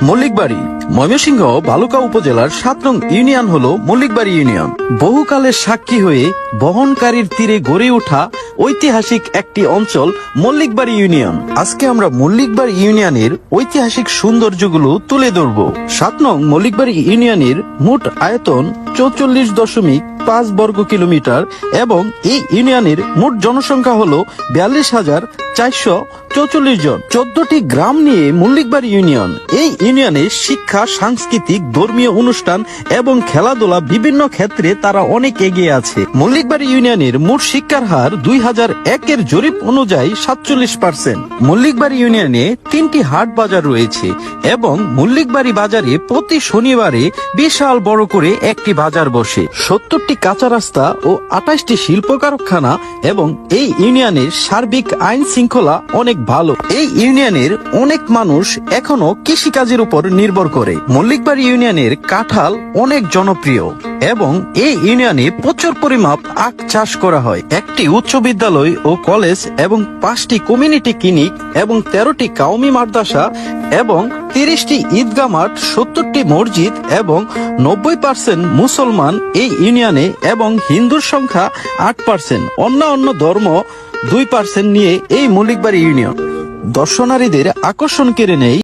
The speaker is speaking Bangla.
মল্লিকবাড়ি ময়মনসিংহ বালুকা উপজেলার ৭ নং ইউনিয়ন হলো মল্লিকবাড়ি ইউনিয়ন। বহুকালের সাক্ষী হয়ে বহনকারীর তীরে গড়ে ওঠা ঐতিহাসিক একটি অঞ্চল মল্লিকবাড়ি ইউনিয়ন। আজকে আমরা মল্লিকবাড়ি ইউনিয়নের ঐতিহাসিক সৌন্দর্যগুলো তুলে ধরব। ৭ নং মল্লিকবাড়ি ইউনিয়নের মোট আয়তন ৪৪.৫ বর্গ কিলোমিটার এবং এই ইউনিয়নের মোট জনসংখ্যা হলো ৪২,৪44 জন। ১৪টি গ্রাম নিয়ে মল্লিকবাড়ি ইউনিয়ন। এই ইউনিয়নে শিক্ষা, সাংস্কৃতিক, ধর্মীয় অনুষ্ঠান এবং খেলাধুলা বিভিন্ন ক্ষেত্রে তারা অনেক এগিয়ে আছে। মল্লিকবাড়ি ইউনিয়নের মোট শিক্ষার হার ২০০১-এর জরিপ অনুযায়ী ৪৭%। মল্লিকবাড়ি ইউনিয়নে ৩টি হাট বাজার রয়েছে এবং মল্লিকবাড়ি বাজারে প্রতি শনিবারে বিশাল বড় করে একটি বাজার বসে। ৭০টি কাঁচা রাস্তা ও ২৮টি শিল্প কারখানা এবং এই ইউনিয়নের সার্বিক আইন শৃঙ্খলা অনেক ভালো। এই ইউনিয়নের অনেক মানুষ এখনো কৃষিকাজের উপর নির্ভর করে। মল্লিকবাড়ি ইউনিয়নের কাঁঠাল অনেক জনপ্রিয় এবং এই ইউনিয়নে প্রচুর পরিমাপ আখ চাষ করা হয়। একটি উচ্চ বিদ্যালয় ও কলেজ এবং 5টি কমিউনিটি ক্লিনিক এবং 13টি কাওমি মাদ্রাসা এবং 30টি ঈদগাহ মাঠ, 70টি মসজিদ এবং 90% মুসলমান এই ইউনিয়নে এবং হিন্দুর সংখ্যা 8%, অন্য ধর্ম 2% নিয়ে এই মল্লিকবাড়ি ইউনিয়ন দর্শনারীদের আকর্ষণ কেড়ে নেয়।